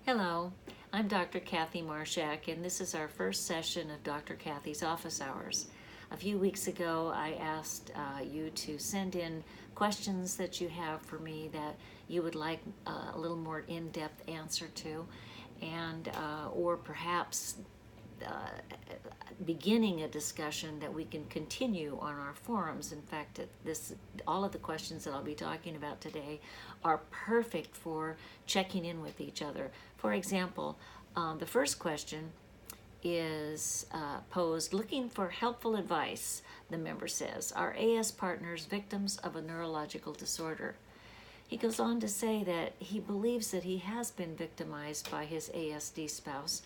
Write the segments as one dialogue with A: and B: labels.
A: Hello, I'm Dr. Kathy Marshak, and this is our first session of Dr. Kathy's Office Hours. A few weeks ago, I asked you to send in questions that you have for me that you would like a little more in-depth answer to, and or perhaps beginning a discussion that we can continue on our forums. In fact, all of the questions that I'll be talking about today are perfect for checking in with each other. For example, the first question is posed, looking for helpful advice. The member says, are AS partners victims of a neurological disorder? He goes on to say that he believes that he has been victimized by his ASD spouse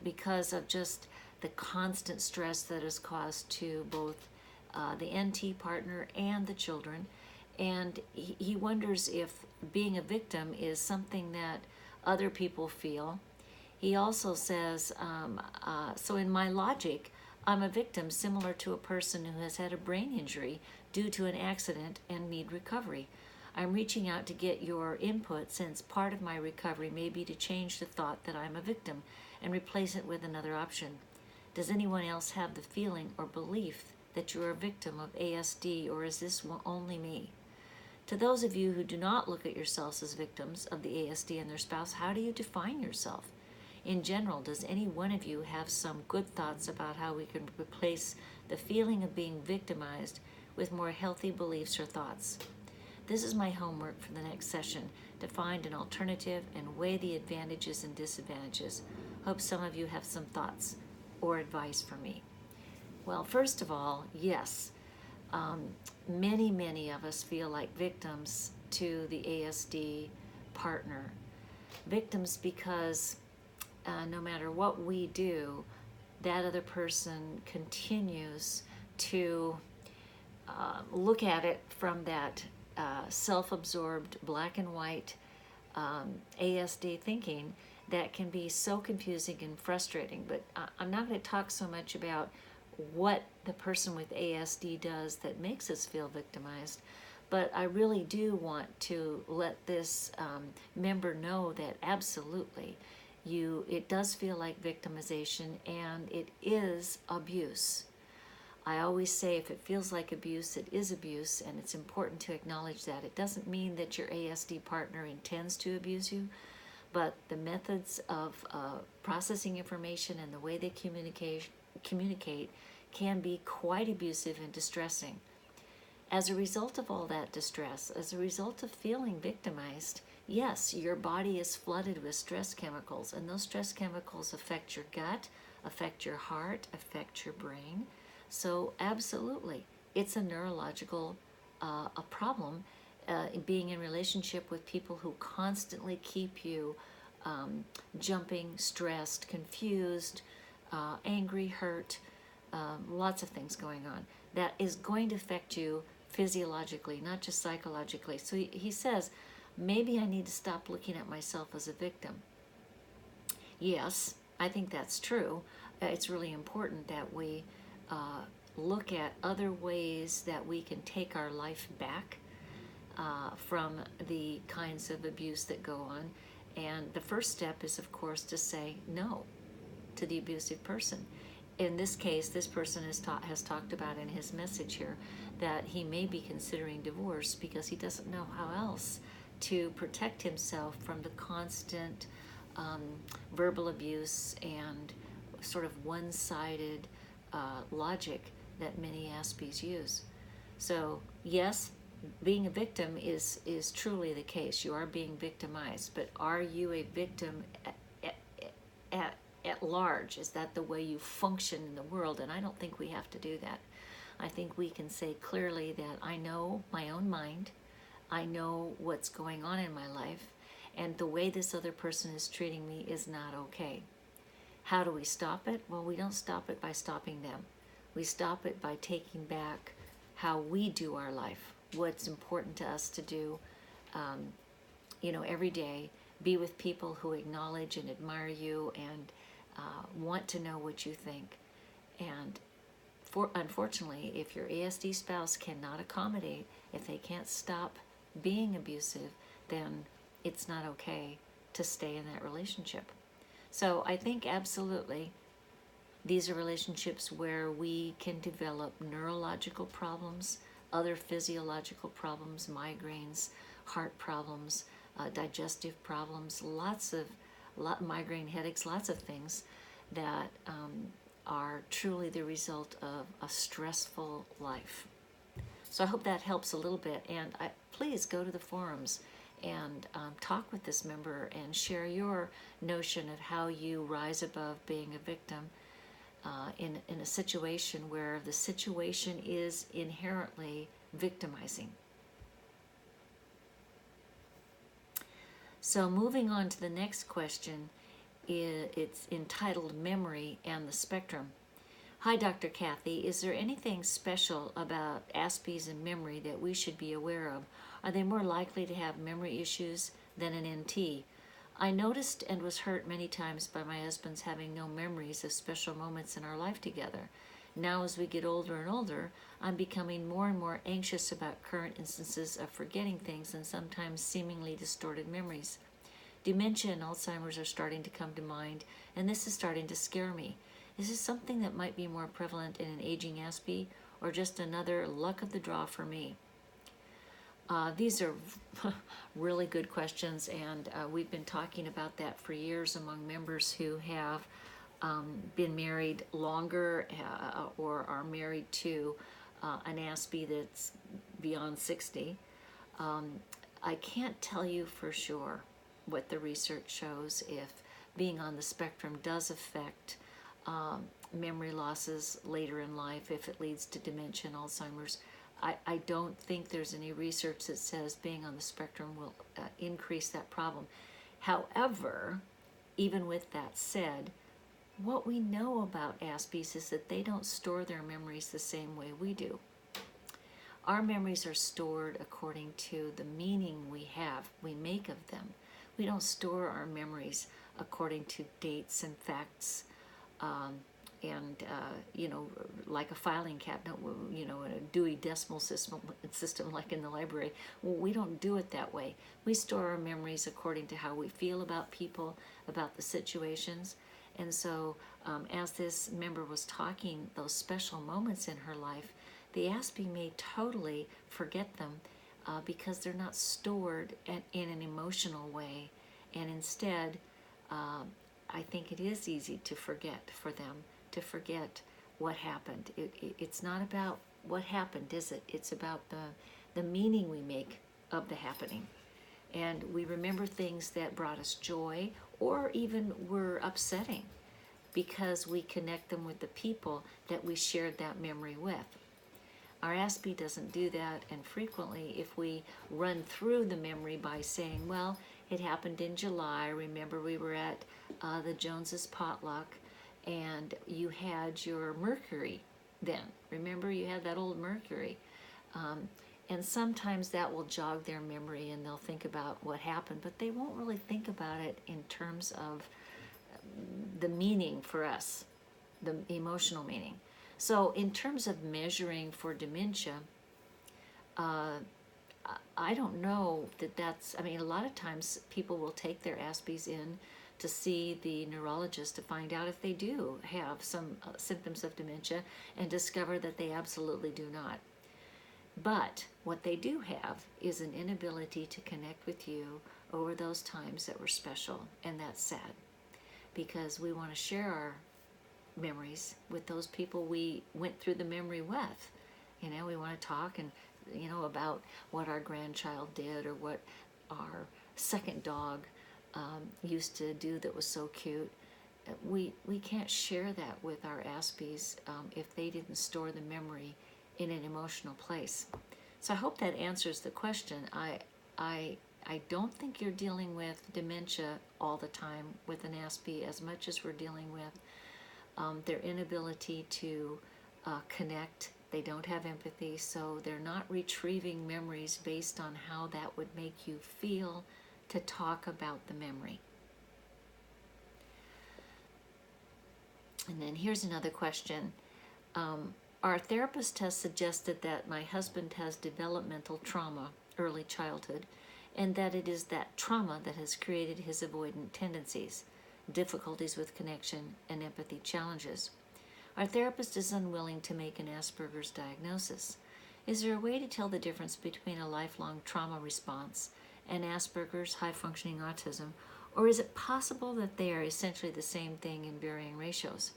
A: because of just the constant stress that is caused to both the NT partner and the children. And he wonders if being a victim is something that other people feel. He also says, so in my logic, I'm a victim similar to a person who has had a brain injury due to an accident and need recovery. I'm reaching out to get your input since part of my recovery may be to change the thought that I'm a victim and replace it with another option. Does anyone else have the feeling or belief that you're a victim of ASD, or is this only me? To those of you who do not look at yourselves as victims of the ASD and their spouse, how do you define yourself? In general, does any one of you have some good thoughts about how we can replace the feeling of being victimized with more healthy beliefs or thoughts? This is my homework for the next session, to find an alternative and weigh the advantages and disadvantages. Hope some of you have some thoughts or advice for me. Well, first of all, yes, many of us feel like victims to the ASD partner. Victims because no matter what we do, that other person continues to look at it from that self-absorbed black and white ASD thinking that can be so confusing and frustrating. But I'm not going to talk so much about what the person with ASD does that makes us feel victimized, but I really do want to let this member know that absolutely it does feel like victimization, and it is abuse. I always say if it feels like abuse, it is abuse, and it's important to acknowledge that. It doesn't mean that your ASD partner intends to abuse you, but the methods of processing information and the way they communicate can be quite abusive and distressing. As a result of all that distress, as a result of feeling victimized, yes, your body is flooded with stress chemicals, and those stress chemicals affect your gut, affect your heart, affect your brain. So absolutely, it's a neurological a problem being in relationship with people who constantly keep you jumping, stressed, confused, angry, hurt, lots of things going on. That is going to affect you physiologically, not just psychologically. So he says, maybe I need to stop looking at myself as a victim. Yes, I think that's true. It's really important that we look at other ways that we can take our life back from the kinds of abuse that go on. And the first step is, of course, to say no to the abusive person. In this case, this person has talked about in his message here that he may be considering divorce because he doesn't know how else to protect himself from the constant verbal abuse and sort of one-sided logic that many Aspies use. So yes, being a victim is truly the case. You are being victimized, but are you a victim at large? Is that the way you function in the world? And I don't think we have to do that. I think we can say clearly that I know my own mind, I know what's going on in my life, and the way this other person is treating me is not okay. How do we stop it? Well, we don't stop it by stopping them. We stop it by taking back how we do our life, what's important to us to do, every day. Be with people who acknowledge and admire you and want to know what you think. And unfortunately, if your ASD spouse cannot accommodate, if they can't stop being abusive, then it's not okay to stay in that relationship. So I think absolutely these are relationships where we can develop neurological problems, other physiological problems, migraines, heart problems, digestive problems, migraine headaches, lots of things that are truly the result of a stressful life. So I hope that helps a little bit, and please go to the forums and talk with this member and share your notion of how you rise above being a victim in a situation where the situation is inherently victimizing. So moving on to the next question, it's entitled Memory and the Spectrum. Hi, Dr. Kathy. Is there anything special about Aspies and memory that we should be aware of? Are they more likely to have memory issues than an NT? I noticed and was hurt many times by my husband's having no memories of special moments in our life together. Now, as we get older and older, I'm becoming more and more anxious about current instances of forgetting things and sometimes seemingly distorted memories. Dementia and Alzheimer's are starting to come to mind, and this is starting to scare me. Is this something that might be more prevalent in an aging Aspie, or just another luck of the draw for me? These are really good questions, and we've been talking about that for years among members who have been married longer or are married to an Aspie that's beyond 60. I can't tell you for sure what the research shows if being on the spectrum does affect memory losses later in life, if it leads to dementia and Alzheimer's. I don't think there's any research that says being on the spectrum will increase that problem. However, even with that said, what we know about Aspies is that they don't store their memories the same way we do. Our memories are stored according to the meaning we make of them. We don't store our memories according to dates and facts, like a filing cabinet, a Dewey Decimal system like in the library. Well, we don't do it that way. We store our memories according to how we feel about people, about the situations. And so as this member was talking, those special moments in her life, the Aspie may totally forget them because they're not stored in an emotional way. And instead, I think it is easy to forget for them, to forget what happened. It's not about what happened, is it? It's about the meaning we make of the happening. And we remember things that brought us joy or even were upsetting because we connect them with the people that we shared that memory with. Our Aspie doesn't do that, and frequently if we run through the memory by saying, well, it happened in July, remember we were at the Joneses potluck and you had your Mercury then. Remember you had that old Mercury. And sometimes that will jog their memory and they'll think about what happened, but they won't really think about it in terms of the meaning for us, the emotional meaning. So in terms of measuring for dementia, I don't know that's, a lot of times people will take their Aspies in to see the neurologist to find out if they do have some symptoms of dementia and discover that they absolutely do not. But what they do have is an inability to connect with you over those times that were special, and that's sad because we want to share our memories with those people we went through the memory with. We want to talk and about what our grandchild did or what our second dog used to do that was so cute. We can't share that with our Aspies if they didn't store the memory in an emotional place. So I hope that answers the question. I don't think you're dealing with dementia all the time with an Aspie as much as we're dealing with their inability to connect. They don't have empathy, so they're not retrieving memories based on how that would make you feel to talk about the memory. And then here's another question. Our therapist has suggested that my husband has developmental trauma, early childhood, and that it is that trauma that has created his avoidant tendencies, difficulties with connection, and empathy challenges. Our therapist is unwilling to make an Asperger's diagnosis. Is there a way to tell the difference between a lifelong trauma response and Asperger's, high-functioning autism, or is it possible that they are essentially the same thing in varying ratios?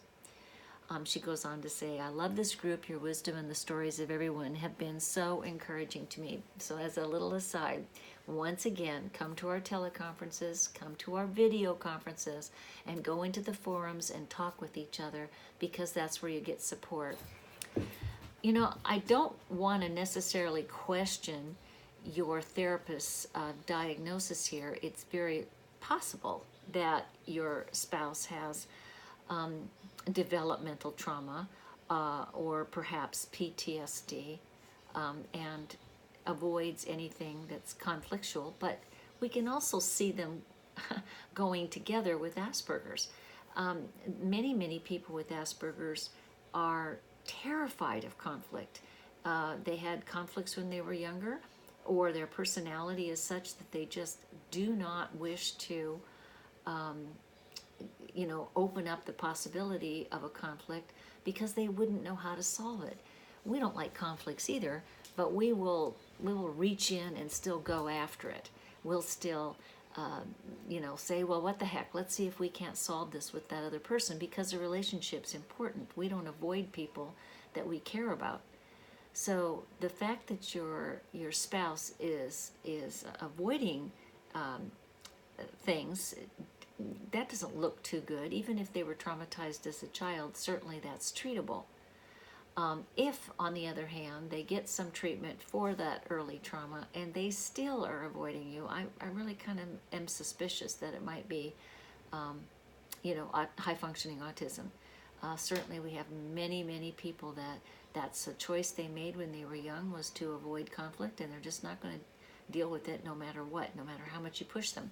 A: She goes on to say, I love this group. Your wisdom and the stories of everyone have been so encouraging to me. So as a little aside, once again, come to our teleconferences, come to our video conferences, and go into the forums and talk with each other, because that's where you get support. You know, I don't want to necessarily question your therapist's diagnosis here. It's very possible that your spouse has developmental trauma or perhaps PTSD and avoids anything that's conflictual, but we can also see them going together with Asperger's. Many people with Asperger's are terrified of conflict. They had conflicts when they were younger, or their personality is such that they just do not wish to open up the possibility of a conflict because they wouldn't know how to solve it. We don't like conflicts either, but we will reach in and still go after it. We'll still say, well, what the heck, let's see if we can't solve this with that other person, because the relationship's important. We don't avoid people that we care about. So the fact that your spouse is avoiding things, that doesn't look too good. Even if they were traumatized as a child, certainly that's treatable. If, on the other hand, they get some treatment for that early trauma and they still are avoiding you, I really kind of am suspicious that it might be, high-functioning autism. Certainly we have many people that's a choice they made when they were young, was to avoid conflict, and they're just not going to deal with it no matter what, no matter how much you push them.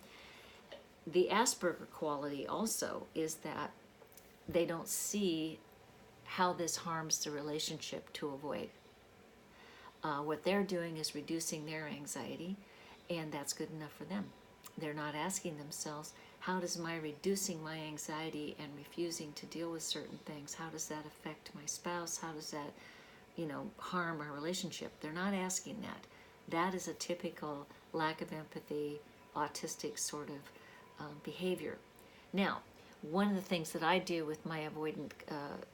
A: The Asperger quality also is that they don't see how this harms the relationship to avoid. What they're doing is reducing their anxiety, and that's good enough for them. They're not asking themselves, how does my reducing my anxiety and refusing to deal with certain things, how does that affect my spouse? How does that, harm our relationship? They're not asking that. That is a typical lack of empathy, autistic sort of behavior. Now, one of the things that I do with my avoidant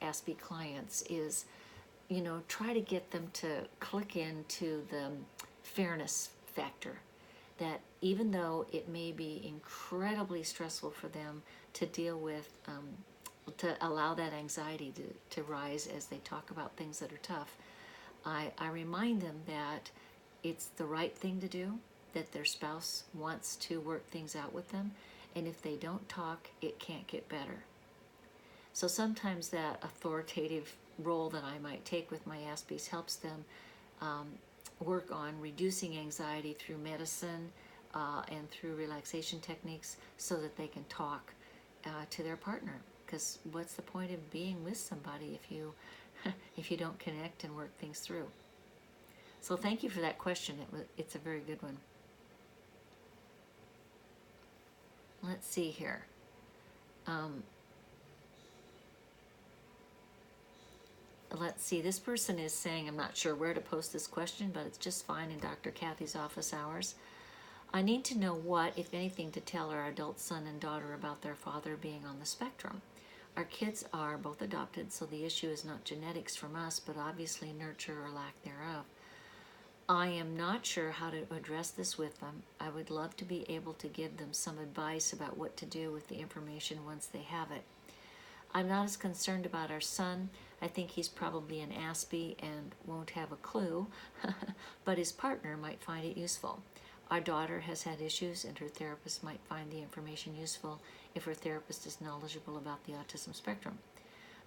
A: ASPE clients is, try to get them to click into the fairness factor. That even though it may be incredibly stressful for them to deal with, to allow that anxiety to rise as they talk about things that are tough, I remind them that it's the right thing to do, that their spouse wants to work things out with them, and if they don't talk, it can't get better. So sometimes that authoritative role that I might take with my ASPEs helps them work on reducing anxiety through medicine and through relaxation techniques, so that they can talk to their partner. Because what's the point of being with somebody if you don't connect and work things through? So thank you for that question. It's a very good one. Let's see here. Let's see, this person is saying, I'm not sure where to post this question, but it's just fine in Dr. Kathy's office hours. I need to know what, if anything, to tell our adult son and daughter about their father being on the spectrum. Our kids are both adopted, so the issue is not genetics from us, but obviously nurture or lack thereof. I am not sure how to address this with them. I would love to be able to give them some advice about what to do with the information once they have it. I'm not as concerned about our son. I think he's probably an ASPE and won't have a clue, but his partner might find it useful. Our daughter has had issues, and her therapist might find the information useful if her therapist is knowledgeable about the autism spectrum.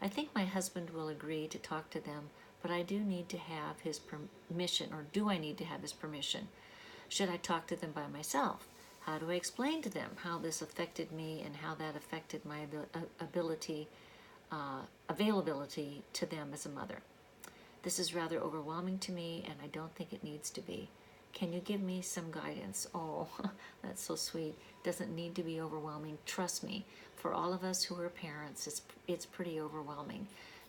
A: I think my husband will agree to talk to them, but I do need to have his permission, or do I need to have his permission? Should I talk to them by myself? How do I explain to them how this affected me and how that affected my availability to them as a mother? This is rather overwhelming to me, and I don't think it needs to be. Can you give me some guidance? Oh, that's so sweet. Doesn't need to be overwhelming. Trust me, for all of us who are parents, it's pretty overwhelming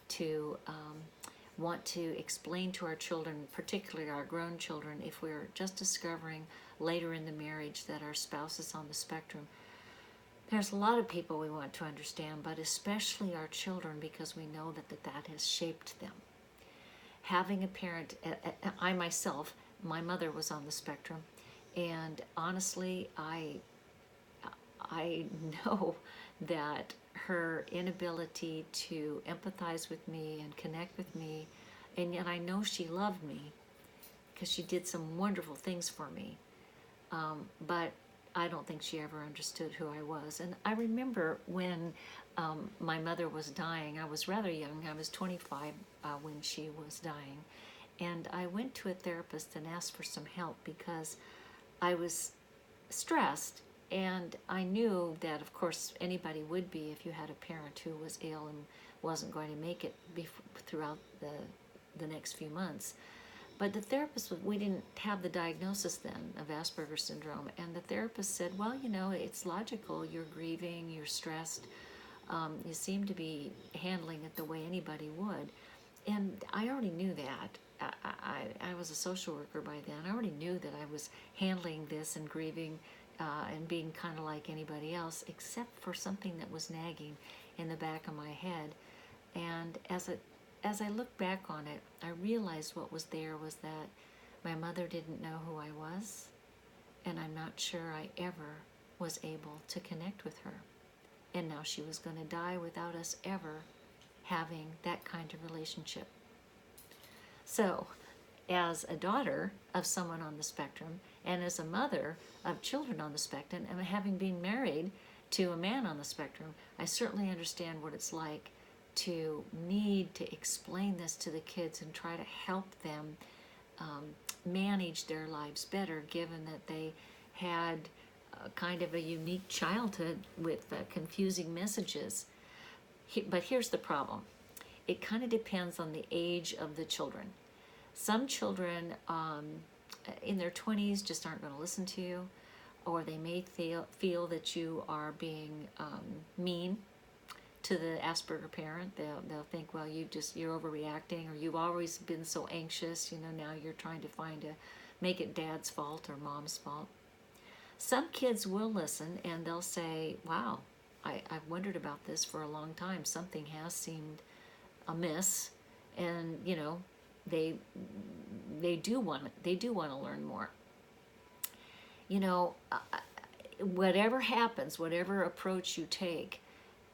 A: to want to explain to our children, particularly our grown children, if we're just discovering later in the marriage that our spouse is on the spectrum. There's a lot of people we want to understand, but especially our children, because we know that has shaped them. Having a parent, I myself, my mother was on the spectrum, and honestly, I know that her inability to empathize with me and connect with me, and yet I know she loved me because she did some wonderful things for me, but I don't think she ever understood who I was. And I remember when my mother was dying, I was rather young, I was 25 when she was dying, and I went to a therapist and asked for some help because I was stressed, and I knew that of course anybody would be if you had a parent who was ill and wasn't going to make it throughout the next few months. But the therapist, we didn't have the diagnosis then of Asperger's syndrome, and the therapist said, well, you know, it's logical, you're grieving, you're stressed, you seem to be handling it the way anybody would. And I already knew that. I was a social worker by then. I already knew that I was handling this and grieving and being kind of like anybody else, except for something that was nagging in the back of my head. And as I look back on it, I realized what was there was that my mother didn't know who I was, and I'm not sure I ever was able to connect with her. And now she was going to die without us ever having that kind of relationship. So, as a daughter of someone on the spectrum, and as a mother of children on the spectrum, and having been married to a man on the spectrum, I certainly understand what it's like to need to explain this to the kids and try to help them manage their lives better, given that they had kind of a unique childhood with confusing messages. But here's the problem. It kind of depends on the age of the children. Some children in their 20s just aren't going to listen to you, or they may feel that you are being mean to the Asperger parent. They'll think, well, you're overreacting, or you've always been so anxious, you know, now you're trying to make it dad's fault or mom's fault. Some kids will listen and they'll say, wow, I've wondered about this for a long time. Something has seemed amiss, and you know, they do want to learn more. You know, whatever happens, whatever approach you take,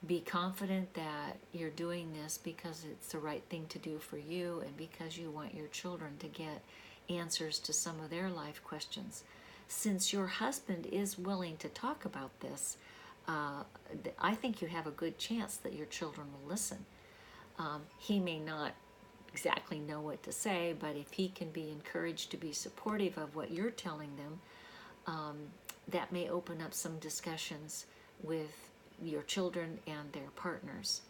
A: be confident that you're doing this because it's the right thing to do for you, and because you want your children to get answers to some of their life questions. Since your husband is willing to talk about this, I think you have a good chance that your children will listen. He may not exactly know what to say, but if he can be encouraged to be supportive of what you're telling them, that may open up some discussions with your children and their partners.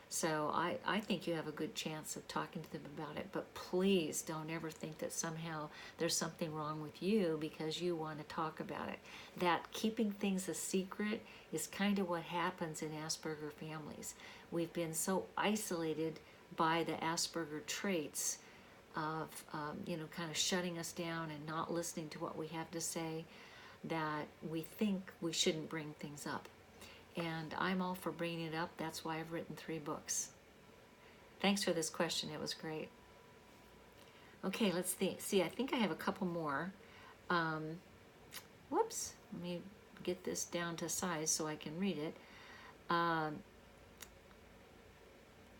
A: So I think you have a good chance of talking to them about it, but please don't ever think that somehow there's something wrong with you because you want to talk about it. That keeping things a secret is kind of what happens in Asperger families. We've been so isolated by the Asperger traits of, kind of shutting us down and not listening to what we have to say, that we think we shouldn't bring things up. And I'm all for bringing it up. That's why I've written 3 books. Thanks for this question. It was great. Okay, let's see. I think I have a couple more. Whoops. Let me get this down to size so I can read it. I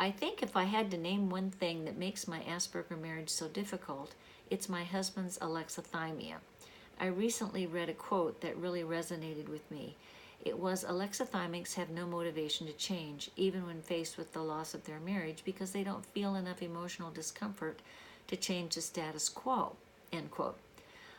A: think if I had to name one thing that makes my Asperger marriage so difficult, it's my husband's alexithymia. I recently read a quote that really resonated with me. It was, alexithymics have no motivation to change, even when faced with the loss of their marriage, because they don't feel enough emotional discomfort to change the status quo, end quote.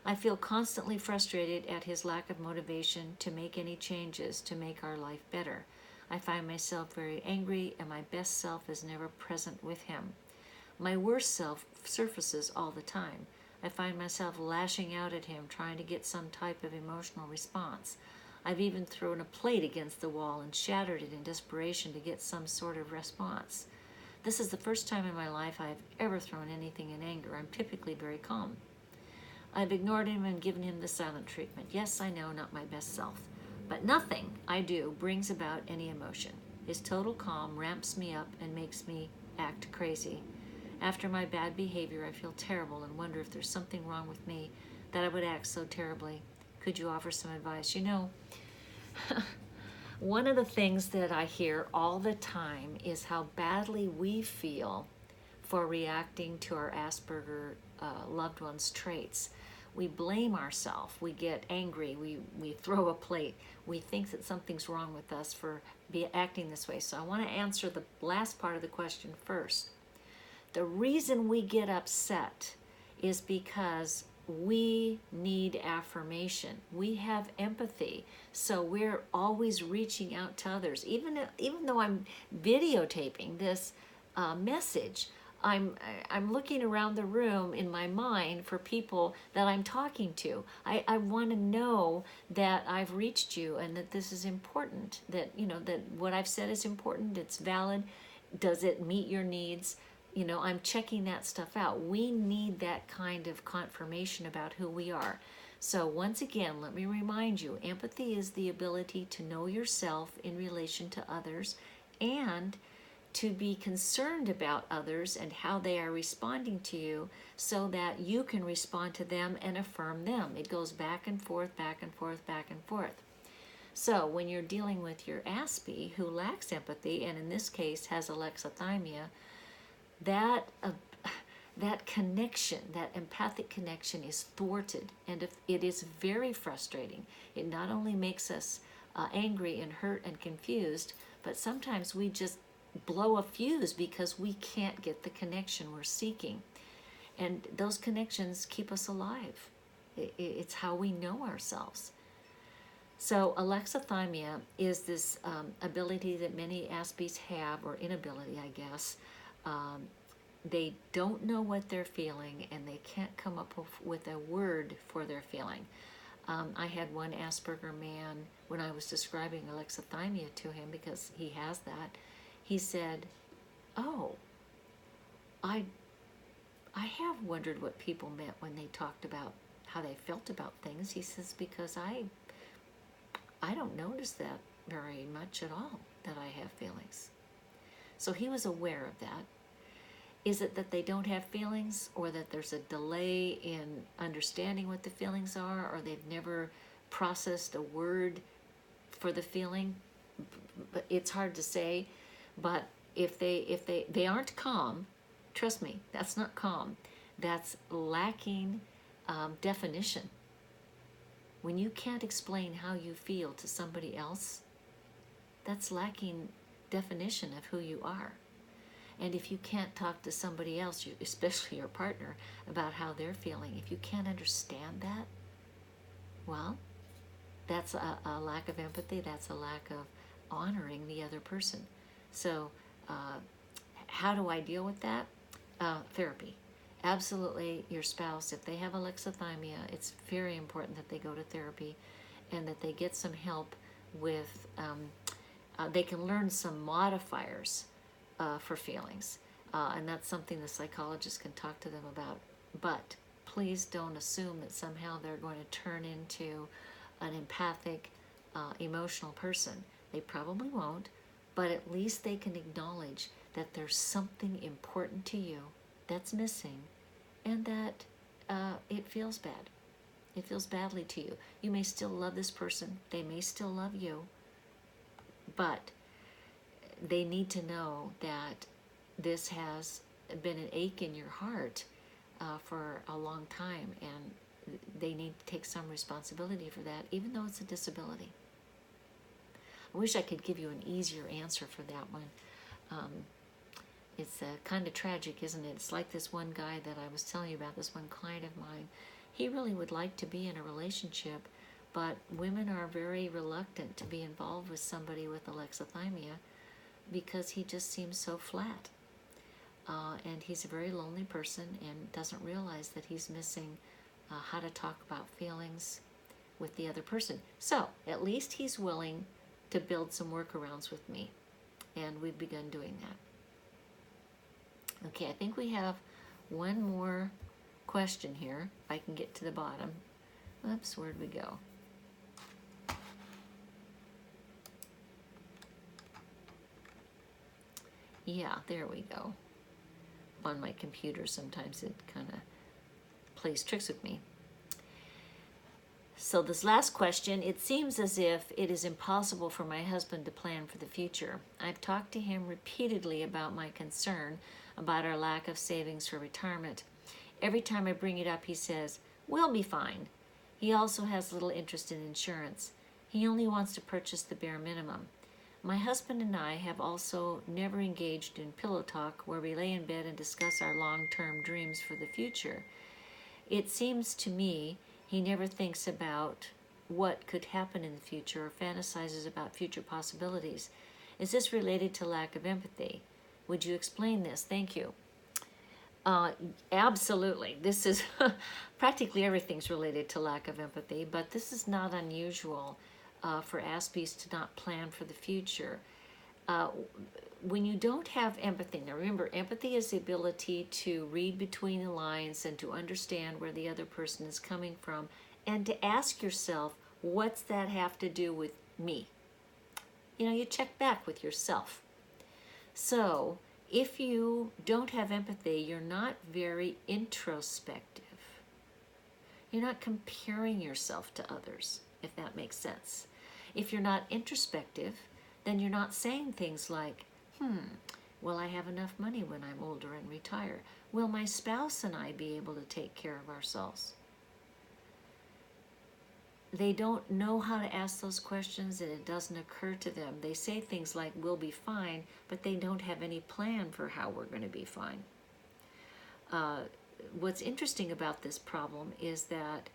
A: I feel constantly frustrated at his lack of motivation to make any changes to make our life better. I find myself very angry, and my best self is never present with him. My worst self surfaces all the time. I find myself lashing out at him, trying to get some type of emotional response. I've even thrown a plate against the wall and shattered it in desperation to get some sort of response. This is the first time in my life I have ever thrown anything in anger. I'm typically very calm. I've ignored him and given him the silent treatment. Yes, I know, not my best self. But nothing I do brings about any emotion. His total calm ramps me up and makes me act crazy. After my bad behavior, I feel terrible and wonder if there's something wrong with me that I would act so terribly. Could you offer some advice? You know, one of the things that I hear all the time is how badly we feel for reacting to our Asperger loved ones' traits. We blame ourselves, we get angry, we throw a plate, we think that something's wrong with us for acting this way. So I want to answer the last part of the question first. The reason we get upset is because we need affirmation. We have empathy, so we're always reaching out to others. Even though I'm videotaping this message, I'm looking around the room in my mind for people that I'm talking to. I want to know that I've reached you and that this is important, that, you know, that what I've said is important, it's valid. Does it meet your needs? You know, I'm checking that stuff out. We need that kind of confirmation about who we are. So once again, let me remind you, empathy is the ability to know yourself in relation to others and to be concerned about others and how they are responding to you so that you can respond to them and affirm them. It goes back and forth, back and forth, back and forth. So when you're dealing with your Aspie who lacks empathy, and in this case has alexithymia, that connection, that empathic connection is thwarted, and it is very frustrating. It not only makes us angry and hurt and confused, but sometimes we just blow a fuse because we can't get the connection we're seeking. And those connections keep us alive. It's how we know ourselves. So alexithymia is this ability that many Aspies have, or inability, I guess. They don't know what they're feeling, and they can't come up with a word for their feeling. I had one Asperger man, when I was describing alexithymia to him, because he has that, he said, "Oh, I have wondered what people meant when they talked about how they felt about things." He says, "Because I don't notice that very much at all, that I have feelings." So he was aware of that. Is it that they don't have feelings, or that there's a delay in understanding what the feelings are, or they've never processed a word for the feeling? But it's hard to say. But if they aren't calm, trust me, that's not calm. That's lacking definition. When you can't explain how you feel to somebody else, that's lacking definition of who you are. And if you can't talk to somebody else, especially your partner, about how they're feeling, if you can't understand that, well, that's a lack of empathy. That's a lack of honoring the other person. So how do I deal with that? Therapy. Absolutely, your spouse, if they have alexithymia, it's very important that they go to therapy and that they get some help with, they can learn some modifiers for feelings. And that's something the psychologist can talk to them about. But please don't assume that somehow they're going to turn into an empathic, emotional person. They probably won't, but at least they can acknowledge that there's something important to you that's missing, and that it feels bad. It feels badly to you. You may still love this person. They may still love you, but they need to know that this has been an ache in your heart for a long time, and they need to take some responsibility for that, even though it's a disability. I wish I could give you an easier answer for that one. It's kind of tragic, isn't it? It's like this one guy that I was telling you about, this one client of mine. He really would like to be in a relationship, but women are very reluctant to be involved with somebody with alexithymia because he just seems so flat. and he's a very lonely person and doesn't realize that he's missing how to talk about feelings with the other person. So at least he's willing to build some workarounds with me, and we've begun doing that. Okay, I think we have one more question here, if I can get to the bottom. Oops, where'd we go? Yeah, there we go. On my computer, sometimes it kind of plays tricks with me. So this last question, it seems as if it is impossible for my husband to plan for the future. I've talked to him repeatedly about my concern about our lack of savings for retirement. Every time I bring it up, he says, "We'll be fine." He also has little interest in insurance. He only wants to purchase the bare minimum. My husband and I have also never engaged in pillow talk where we lay in bed and discuss our long-term dreams for the future. It seems to me he never thinks about what could happen in the future or fantasizes about future possibilities. Is this related to lack of empathy? Would you explain this? Thank you. Absolutely. This is practically everything's related to lack of empathy, but this is not unusual for Aspies to not plan for the future. When you don't have empathy, now remember, empathy is the ability to read between the lines and to understand where the other person is coming from, and to ask yourself, what's that have to do with me? You know, you check back with yourself. So if you don't have empathy, you're not very introspective. You're not comparing yourself to others, if that makes sense. If you're not introspective, then you're not saying things like, will I have enough money when I'm older and retire? Will my spouse and I be able to take care of ourselves? They don't know how to ask those questions, and it doesn't occur to them. They say things like, we'll be fine, but they don't have any plan for how we're going to be fine. What's interesting about this problem is that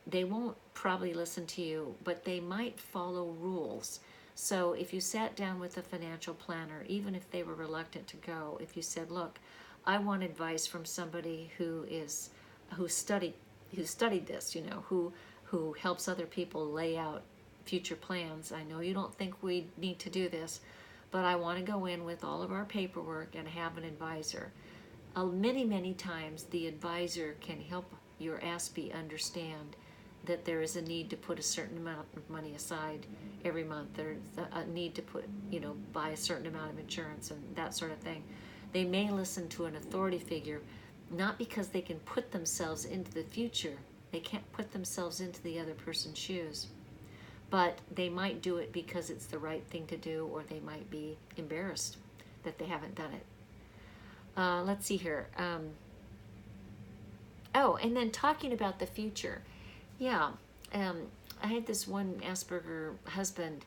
A: they won't probably listen to you, but they might follow rules. So if you sat down with a financial planner, even if they were reluctant to go, if you said, look, I want advice from somebody who studied this, you know, who helps other people lay out future plans. I know you don't think we need to do this, but I want to go in with all of our paperwork and have an advisor. Many times the advisor can help your Aspie understand that there is a need to put a certain amount of money aside every month. There's a need to put, you know, buy a certain amount of insurance and that sort of thing. They may listen to an authority figure, not because they can put themselves into the future. They can't put themselves into the other person's shoes, but they might do it because it's the right thing to do, or they might be embarrassed that they haven't done it. Let's see here. Oh, and then talking about the future. Yeah, I had this one Asperger husband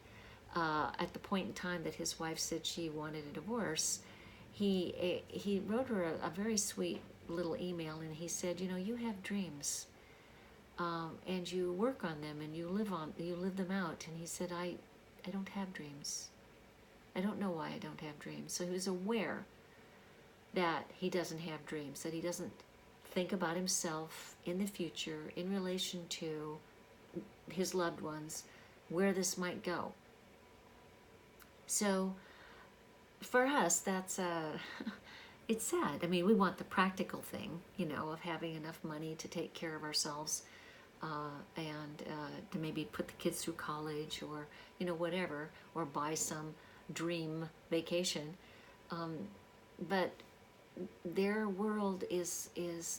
A: at the point in time that his wife said she wanted a divorce. He wrote her a very sweet little email, and he said, you know, you have dreams, and you work on them, and you live them out. And he said, I don't have dreams. I don't know why I don't have dreams. So he was aware that he doesn't have dreams, that he doesn't think about himself in the future in relation to his loved ones, where this might go. So for us, that's it's sad. I mean, we want the practical thing, you know, of having enough money to take care of ourselves, and to maybe put the kids through college, or, you know, whatever, or buy some dream vacation. But their world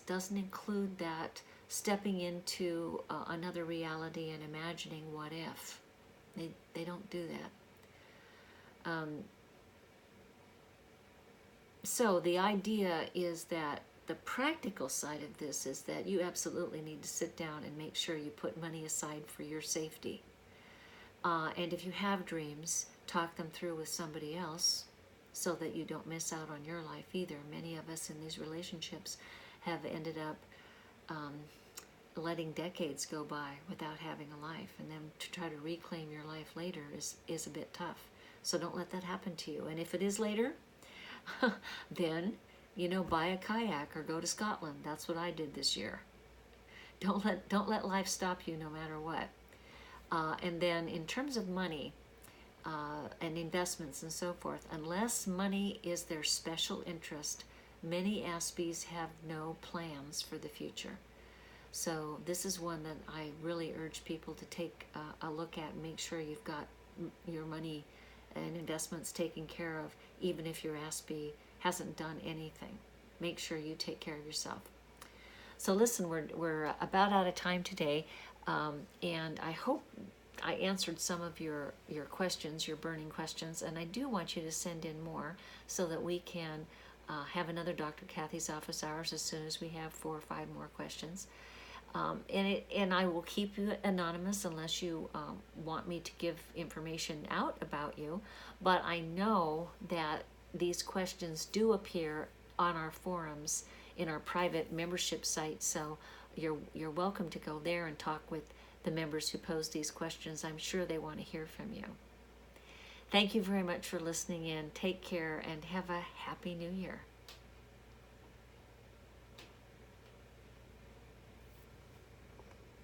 A: doesn't include that stepping into another reality and imagining what if. They don't do that. So the idea is that the practical side of this is that you absolutely need to sit down and make sure you put money aside for your safety. And if you have dreams, talk them through with somebody else, so that you don't miss out on your life either. Many of us in these relationships have ended up letting decades go by without having a life, and then to try to reclaim your life later is a bit tough. So don't let that happen to you. And if it is later, then, buy a kayak or go to Scotland. That's what I did this year. Don't let life stop you no matter what. And then in terms of money and investments and so forth, unless money is their special interest, many Aspies have no plans for the future. So this is one that I really urge people to take a look at and make sure you've got your money and investments taken care of, even if your Aspie hasn't done anything. Make sure you take care of yourself. So listen, we're about out of time today, and I hope I answered some of your questions, your burning questions, and I do want you to send in more so that we can have another Dr. Kathy's office hours as soon as we have 4 or 5 more questions. And I will keep you anonymous unless you want me to give information out about you. But I know that these questions do appear on our forums in our private membership site, so you're welcome to go there and talk with the members who pose these questions. I'm sure they want to hear from you. Thank you very much for listening in. Take care and have a happy new year.